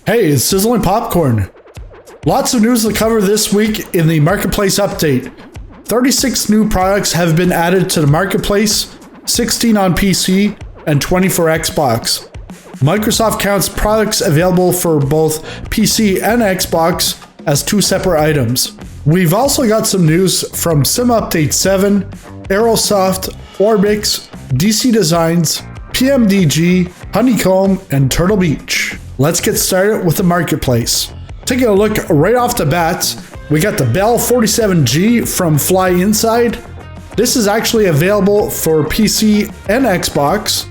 Hey, it's Sizzling Popcorn. Lots of news to cover this week in the Marketplace update. 36 new products have been added to the Marketplace, 16 on PC, and 20 for Xbox. Microsoft counts products available for both PC and Xbox as two separate items. We've also got some news from Sim Update 7, Aerosoft, Orbx, DC Designs, PMDG, Honeycomb, and Turtle Beach. Let's get started with the Marketplace. Taking a look right off the bat, we got the Bell 47G from Fly Inside. This is actually available for PC and Xbox.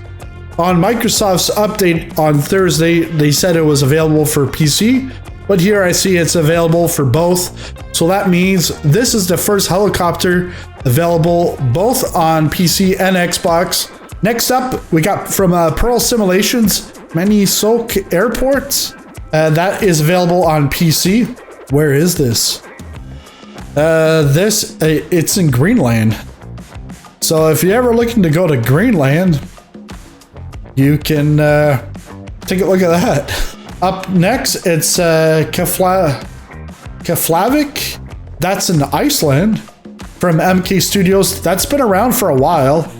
On Microsoft's update on Thursday, they said it was available for PC, but here I see it's available for both. So that means this is the first helicopter available both on PC and Xbox. Next up, we got from Pearl Simulations, Manisoc Airport. That is available on PC. Where is this? It's in Greenland. So if you're ever looking to go to Greenland, you can take a look at that. Up next, it's Keflavik. That's in Iceland from MK Studios. That's been around for a while,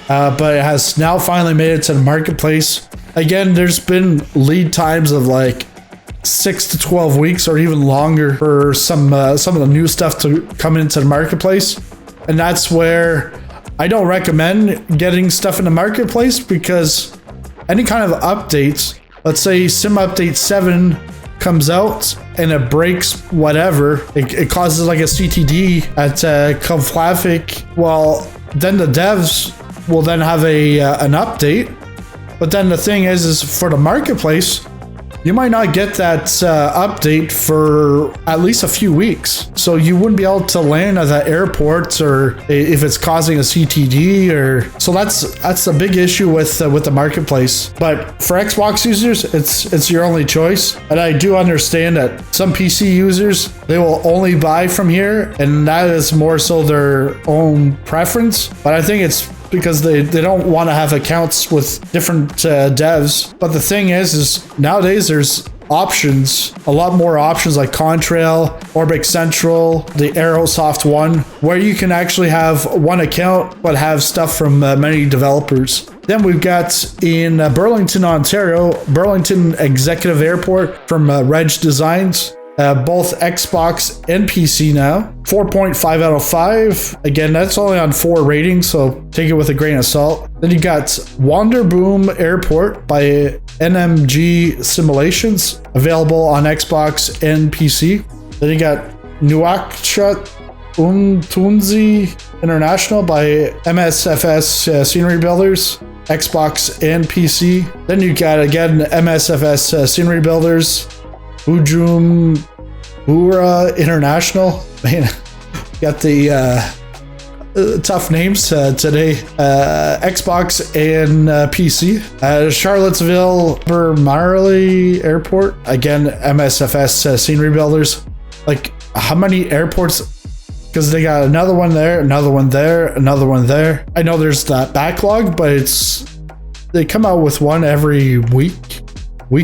but it has now finally made it to the Marketplace. Again, there's been lead times of like 6 to 12 weeks or even longer for some of the new stuff to come into the Marketplace. And that's where I don't recommend getting stuff in the Marketplace, because any kind of updates, let's say Sim Update 7 comes out and it breaks whatever, it causes like a CTD at Keflavik. Well, then the devs will then have an update. But then the thing is for the Marketplace, you might not get that update for at least a few weeks. So you wouldn't be able to land at the airport, or if it's causing a CTD, or so that's a big issue with the Marketplace. But for Xbox users, it's your only choice. And I do understand that some PC users, they will only buy from here, and that is more so their own preference. But I think it's because they don't want to have accounts with different devs. But the thing is nowadays there's options, a lot more options like Contrail, Orbx Central, the Aerosoft one, where you can actually have one account but have stuff from many developers. Then we've got in Burlington, Ontario, Burlington Executive Airport from Reg Designs. Both Xbox and PC now. 4.5 out of 5. Again, that's only on 4 ratings, so take it with a grain of salt. Then you got Wanderboom Airport by NMG Simulations, available on Xbox and PC. Then you got Nuakchot Untunzi International by MSFS Scenery Builders, Xbox and PC. Then you got again MSFS Scenery Builders, Ujum Bura International. Man, got the tough names today. Xbox and PC. Charlottesville Marley Airport. Again, MSFS Scenery Builders. Like, how many airports? Because they got another one there, another one there, another one there. I know there's that backlog, but they come out with one every week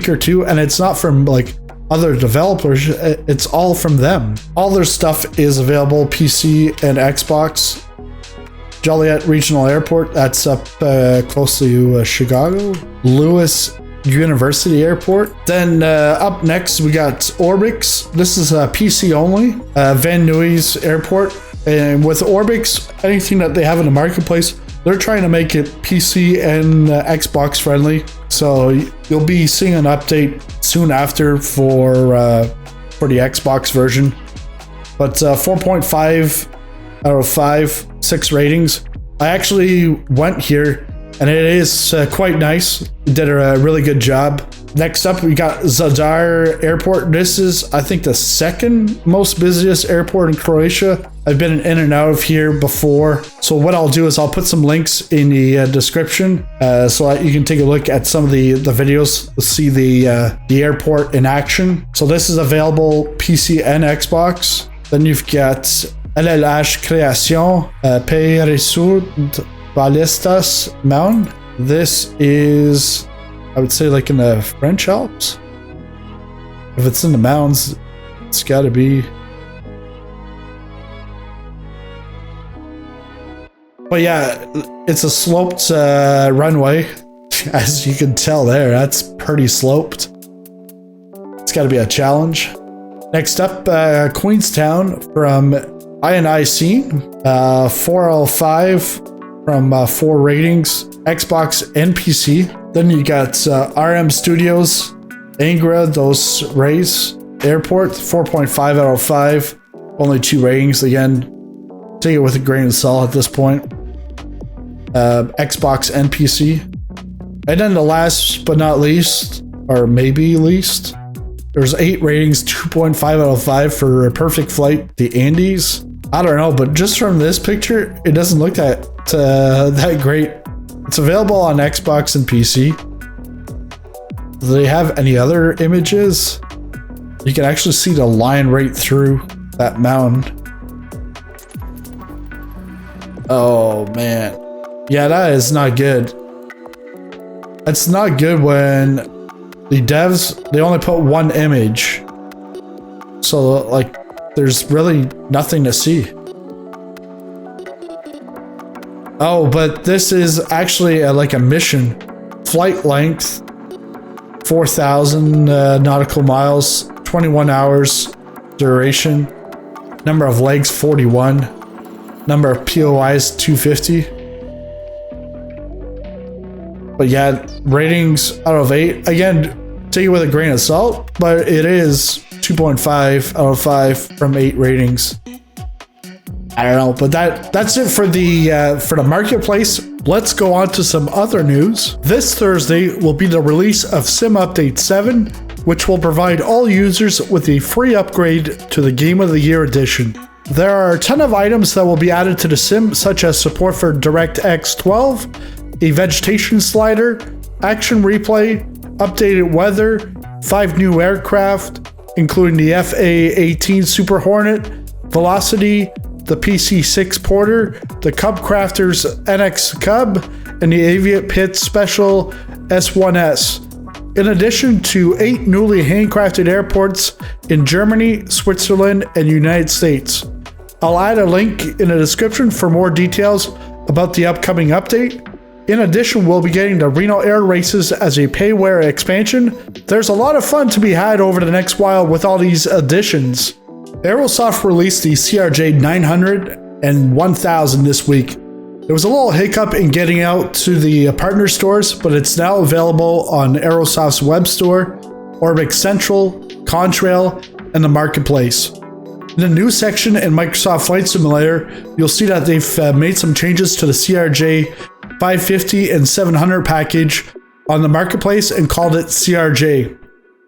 or two, and it's not from like other developers, it's all from them. All their stuff is available PC and Xbox. Joliet Regional Airport, that's up close to Chicago. Lewis University Airport. Then up next we got Orbx. This is PC only. Van Nuys Airport. And with Orbx, anything that they have in the Marketplace, they're trying to make it PC and Xbox friendly. So you'll be seeing an update soon after for the Xbox version. But 4.5 out of 5, 6 ratings. I actually went here, and it is quite nice. It did a really good job. Next up, we got Zadar Airport. This is, I think, the second most busiest airport in Croatia. I've been in and out of here before. So what I'll do is I'll put some links in the description so that you can take a look at some of the videos to see the airport in action. So this is available PC and Xbox. Then you've got LLH Creation, Peresud Ballestas Mountain. This is, I would say, like in the French Alps. If it's in the mountains, it's got to be. But yeah, it's a sloped runway, as you can tell there. That's pretty sloped. It's got to be a challenge. Next up, Queenstown from INIC, 405 from 4 ratings, Xbox and PC. Then you got RM Studios, Angra dos Reis Airport, 4.5 out of 5, only 2 ratings. Again, take it with a grain of salt at this point. Xbox and PC. And then the last but not least, or maybe least, there's 8 ratings, 2.5 out of 5 for a Perfect Flight, the Andes. I don't know, but just from this picture, it doesn't look that great. It's available on Xbox and PC. Do they have any other images? You can actually see the line right through that mountain. Oh man. Yeah, that is not good. It's not good when the devs, they only put 1 image. So like, there's really nothing to see. Oh, but this is actually like a mission. Flight length, 4,000 nautical miles, 21 hours duration. Number of legs, 41. Number of POIs, 250. But yeah, ratings out of 8. Again, take it with a grain of salt, but it is 2.5 out of 5 from 8 ratings. I don't know, but that's it for the marketplace. Let's go on to some other news. This Thursday will be the release of Sim Update 7, which will provide all users with a free upgrade to the Game of the Year edition. There are a ton of items that will be added to the sim, such as support for DirectX 12, a vegetation slider, action replay, updated weather, 5 new aircraft, including the FA-18 Super Hornet, Velocity, the PC-6 Porter, the Cub Crafters NX Cub, and the Aviate Pit Special S1S. In addition to 8 newly handcrafted airports in Germany, Switzerland, and United States. I'll add a link in the description for more details about the upcoming update. In addition, we'll be getting the Reno Air Races as a payware expansion. There's a lot of fun to be had over the next while with all these additions. Aerosoft released the CRJ 900 and 1000 this week. There was a little hiccup in getting out to the partner stores, but it's now available on Aerosoft's web store, Orbx Central, Contrail, and the Marketplace. In the news section in Microsoft Flight Simulator, you'll see that they've made some changes to the CRJ 550 and 700 package on the Marketplace and called it CRJ.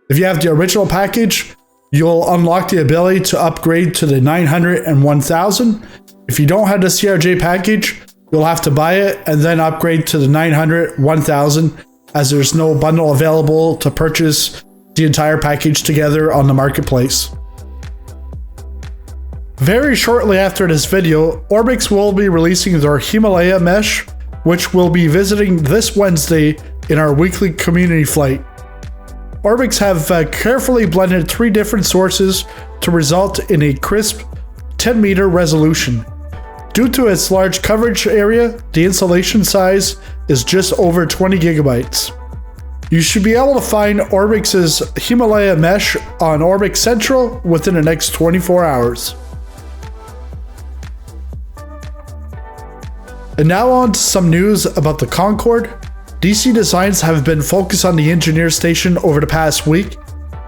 If you have the original package, you'll unlock the ability to upgrade to the 900 and 1000. If you don't have the CRJ package, you'll have to buy it and then upgrade to the 900, 1000, as there's no bundle available to purchase the entire package together on the Marketplace. Very shortly after this video, Orbx will be releasing their Himalaya mesh, which we'll be visiting this Wednesday in our weekly community flight. Orbx have carefully blended 3 different sources to result in a crisp 10-meter resolution. Due to its large coverage area, the installation size is just over 20 gigabytes. You should be able to find Orbx's Himalaya mesh on Orbx Central within the next 24 hours. And now on to some news about the Concorde. DC Designs have been focused on the engineer station over the past week.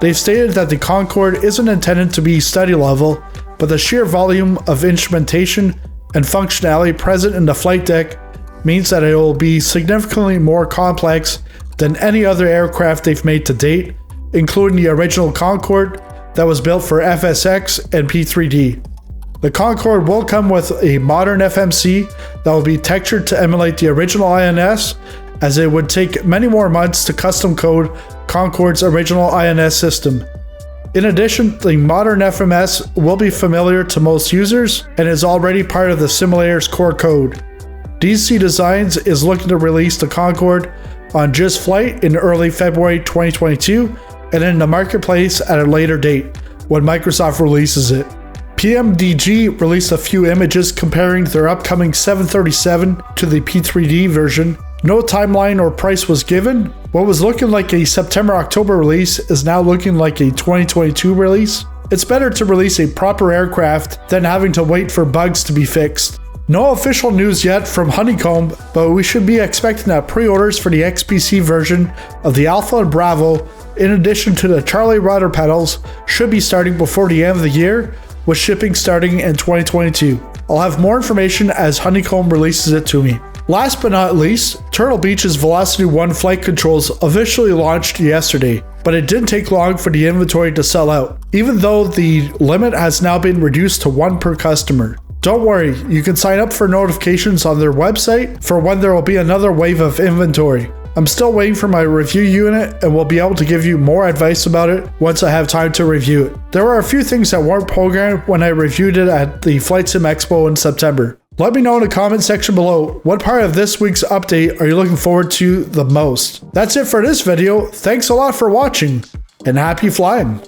They've stated that the Concorde isn't intended to be study level, but the sheer volume of instrumentation and functionality present in the flight deck means that it will be significantly more complex than any other aircraft they've made to date, including the original Concorde that was built for FSX and P3D. The Concorde will come with a modern FMC that will be textured to emulate the original INS, as it would take many more months to custom code Concorde's original INS system. In addition, the modern FMS will be familiar to most users and is already part of the simulator's core code. DC Designs is looking to release the Concorde on Just Flight in early February 2022 and in the marketplace at a later date when Microsoft releases it. PMDG released a few images comparing their upcoming 737 to the P3D version. No timeline or price was given. What was looking like a September-October release is now looking like a 2022 release. It's better to release a proper aircraft than having to wait for bugs to be fixed. No official news yet from Honeycomb, but we should be expecting that pre-orders for the XPC version of the Alpha and Bravo, in addition to the Charlie rudder pedals, should be starting before the end of the year, with shipping starting in 2022. I'll have more information as Honeycomb releases it to me. Last but not least, Turtle Beach's VelocityOne flight controls officially launched yesterday, but it didn't take long for the inventory to sell out, even though the limit has now been reduced to 1 per customer. Don't worry, you can sign up for notifications on their website for when there will be another wave of inventory. I'm still waiting for my review unit and will be able to give you more advice about it once I have time to review it. There were a few things that weren't programmed when I reviewed it at the Flight Sim Expo in September. Let me know in the comment section below what part of this week's update are you looking forward to the most. That's it for this video. Thanks a lot for watching and happy flying.